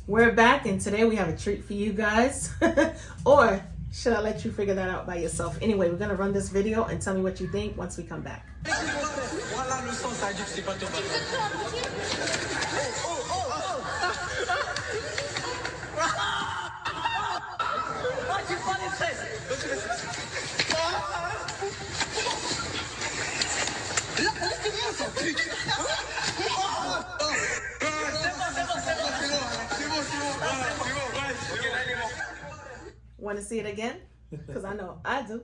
We're back, and today we have a treat for you guys. Or should I let you figure that out by yourself? Anyway, we're going to run this video and tell me what you think once we come back. Want to see it again? Because I know I do.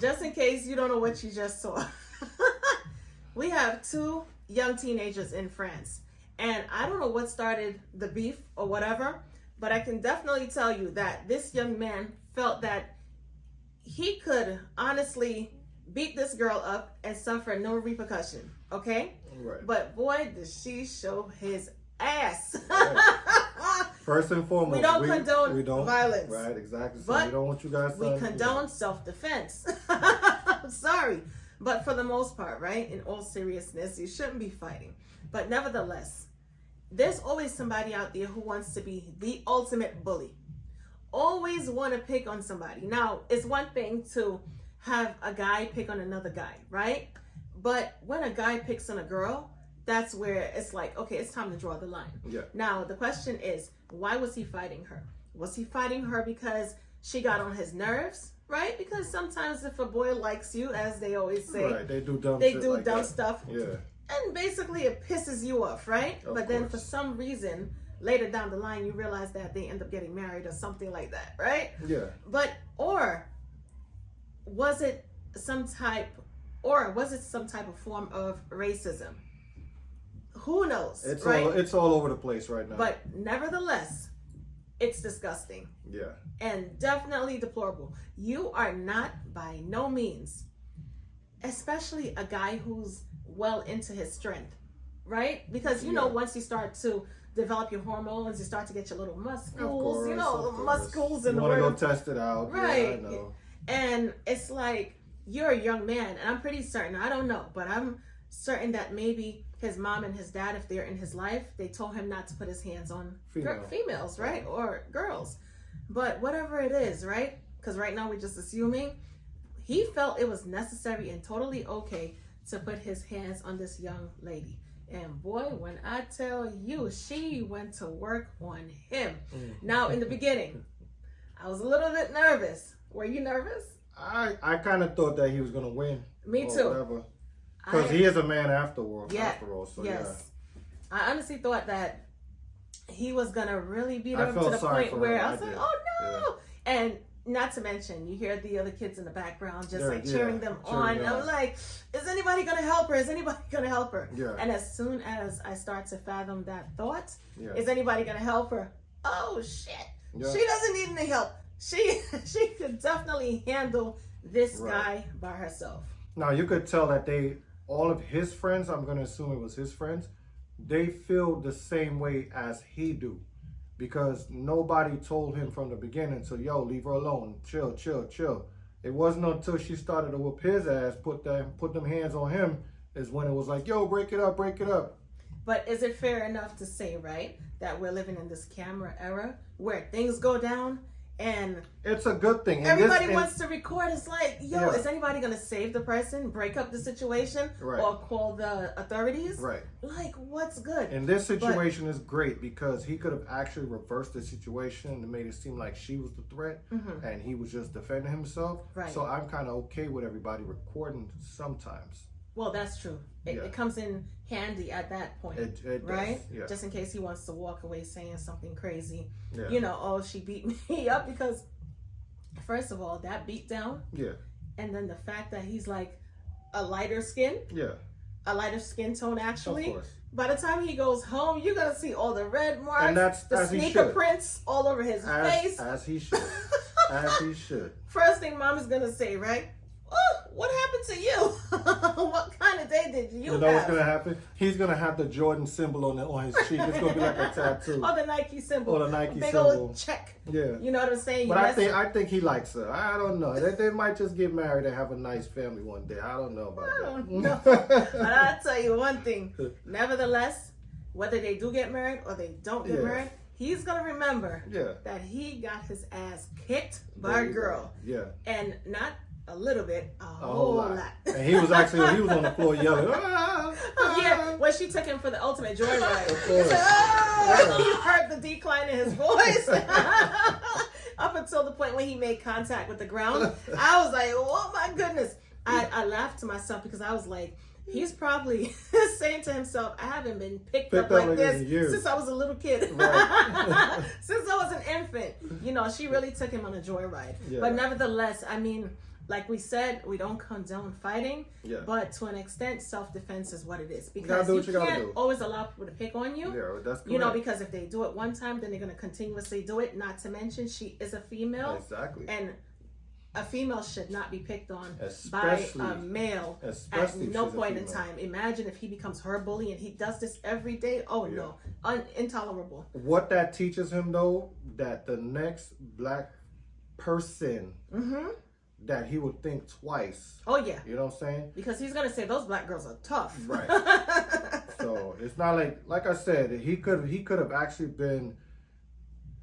Just in case you don't know what you just saw, we have two young teenagers in France. And I don't know what started the beef or whatever, but I can definitely tell you that this young man felt that he could honestly beat this girl up and suffer no repercussion, okay? Right. But boy, did she show his ass. Right. First and foremost, we don't condone violence. Right, exactly. So but we don't want you guys to... We condone self-defense. I'm sorry. But for the most part, right, in all seriousness, you shouldn't be fighting. But nevertheless, there's always somebody out there who wants to be the ultimate bully. Always want to pick on somebody. Now, it's one thing to have a guy pick on another guy, right? But when a guy picks on a girl, that's where it's like, okay, it's time to draw the line. Yeah. Now, the question is, why was he fighting her? Was he fighting her because she got on his nerves, right? Because sometimes if a boy likes you, as they always say, right, they do dumb stuff. Yeah. And basically it pisses you off, right? Of but then course. for some reason, later down the line, you realize that they end up getting married or something like that, right? Yeah. But, or was it some type of form of racism? Who knows? It's right? it's all over the place right now. But nevertheless, it's disgusting. Yeah. And definitely deplorable. You are not by no means, especially a guy who's well into his strength, right? Because you know, once you start to develop your hormones, you start to get your little muscles, muscles in the word. You want to go test it out. Right. Yeah, I know. And it's like, you're a young man, and I'm pretty certain, I don't know, but I'm certain that maybe his mom and his dad, if they're in his life, they told him not to put his hands on females, right? Or girls. But whatever it is, right? Because right now we're just assuming he felt it was necessary and totally okay to put his hands on this young lady. And boy, when I tell you, she went to work on him. Now, in the beginning, I was a little bit nervous. Were you nervous? I kind of thought that he was going to win. Me too. Whatever. Because he is a man after all. So yes. Yeah. I honestly thought that he was going to really beat I him to the point where him. I was like, oh no. Yeah. And not to mention, you hear the other kids in the background just cheering them on. I'm like, is anybody going to help her? Is anybody going to help her? Yeah. And as soon as I start to fathom that thought, is anybody going to help her? Oh shit. Yeah. She doesn't need any help. She could definitely handle this guy by herself. Now, you could tell that all of his friends, I'm going to assume it was his friends, they feel the same way as he do. Because nobody told him from the beginning to, yo, leave her alone. Chill, chill, chill. It wasn't until she started to whoop his ass, put them hands on him, is when it was like, yo, break it up, break it up. But is it fair enough to say, right, that we're living in this camera era where things go down and it's a good thing. Everybody wants to record. It's like, yo, is anybody going to save the person, break up the situation, or call the authorities? Right. Like, what's good? And this situation is great because he could have actually reversed the situation and made it seem like she was the threat and he was just defending himself. Right. So I'm kind of okay with everybody recording sometimes. Well, that's true. It comes in handy at that point, it right? Does, yeah. Just in case he wants to walk away saying something crazy. Yeah. You know, oh, she beat me up because, first of all, that beat down. Yeah. And then the fact that he's like a lighter skin. Yeah. A lighter skin tone, actually. Of course. By the time he goes home, you're going to see all the red marks, and that's the sneaker prints all over his face. As he should. As he should. First thing mom is gonna say, right? Oh, what happened to you? What kind of day did you know have? What's gonna happen? He's gonna have the Jordan symbol on his cheek. It's gonna be like a tattoo. Or the Nike symbol. Or the Nike big symbol. old check. Yeah. You know what I'm saying? But I think he likes her. I don't know. They might just get married and have a nice family one day. I don't know about I that. don't know. But I'll tell you one thing. Nevertheless, whether they do get married or they don't get married, he's gonna remember that he got his ass kicked by a girl. Yeah. And not a little bit, a whole lot. And he was on the floor yelling. Yeah, when she took him for the ultimate joyride. Of course. You heard the decline in his voice. Up until the point when he made contact with the ground, I was like, oh my goodness. I laughed to myself because I was like, he's probably saying to himself, I haven't been picked up like this since I was a little kid. Right. Since I was an infant. You know, she really took him on a joyride. Yeah. But nevertheless, I mean, like we said, we don't condone fighting, but to an extent, self-defense is what it is. Because you can't always allow people to pick on you. Yeah, that's correct. You know, because if they do it one time, then they're going to continuously do it. Not to mention, she is a female. Exactly. And a female should not be picked on by a male at no point in time. Imagine if he becomes her bully and he does this every day. Oh, no. Intolerable. What that teaches him, though, that the next black person... that he would think twice. Oh, yeah. You know what I'm saying? Because he's going to say, those black girls are tough. Right. So, it's not like I said, he could have actually been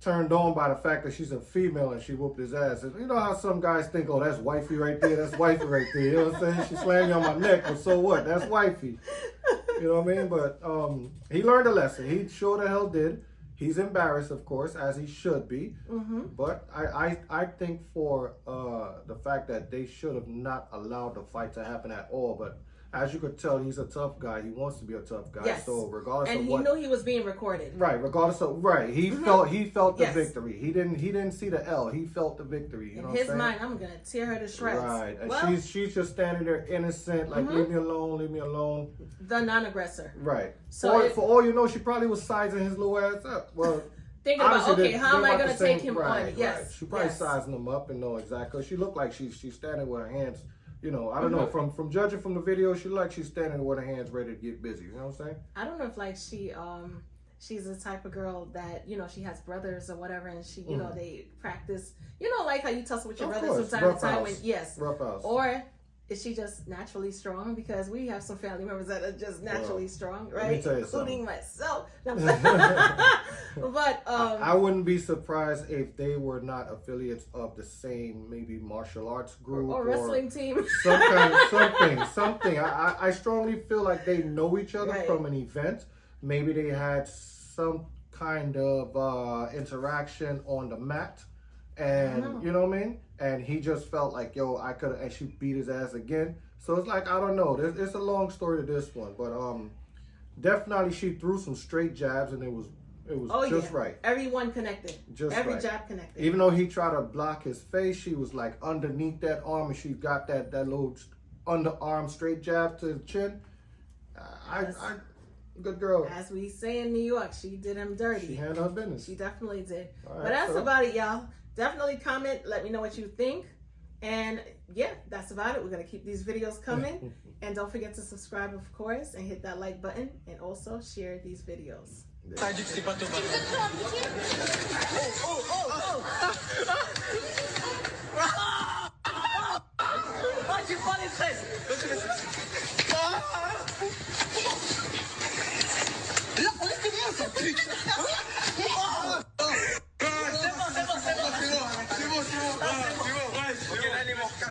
turned on by the fact that she's a female and she whooped his ass. And you know how some guys think, oh, that's wifey right there, that's wifey right there. You know what I'm saying? She slammed me on my neck, but so what? That's wifey. You know what I mean? But he learned a lesson. He sure the hell did. He's embarrassed, of course, as he should be. But I think for the fact that they should have not allowed the fight to happen at all. But as you could tell, he's a tough guy. He wants to be a tough guy. Yes. So regardless and of he what, knew he was being recorded. Right. Regardless of he felt the victory. He didn't see the L. He felt the victory. You know what I'm saying? In his mind, I'm gonna tear her to shreds. Right. And she's just standing there innocent, like leave me alone, leave me alone. The non-aggressor. Right. So for all you know, she probably was sizing his little ass up. Well. Thinking about, okay, how am I going to take him on? Yes. Right. She probably sizing him up and know exactly. She looked like she's standing with her hands, you know, I don't know. From judging from the video, she looked like she's standing with her hands ready to get busy. You know what I'm saying? I don't know if like she's the type of girl that, you know, she has brothers or whatever and she, you know, they practice, you know, like how you tussle with your brothers from time to time. Rough house. Or is she just naturally strong? Because we have some family members that are just naturally strong, right? Including myself. But I wouldn't be surprised if they were not affiliates of the same maybe martial arts group or wrestling team. Something. I strongly feel like they know each other from an event. Maybe they had some kind of interaction on the mat. And you know what I mean? And he just felt like, yo, I could have actually beat his ass again. So it's like, I don't know. It's a long story to this one. But definitely she threw some straight jabs and it was just right. Everyone connected. Every jab connected. Even though he tried to block his face, she was like underneath that arm and she got that little underarm straight jab to the chin. Good girl. As we say in New York, she did him dirty. She handled her business. She definitely did. Right, but that's about it, y'all. Definitely comment. Let me know what you think. And yeah, that's about it. We're going to keep these videos coming. And don't forget to subscribe, of course, and hit that like button. And also share these videos. La política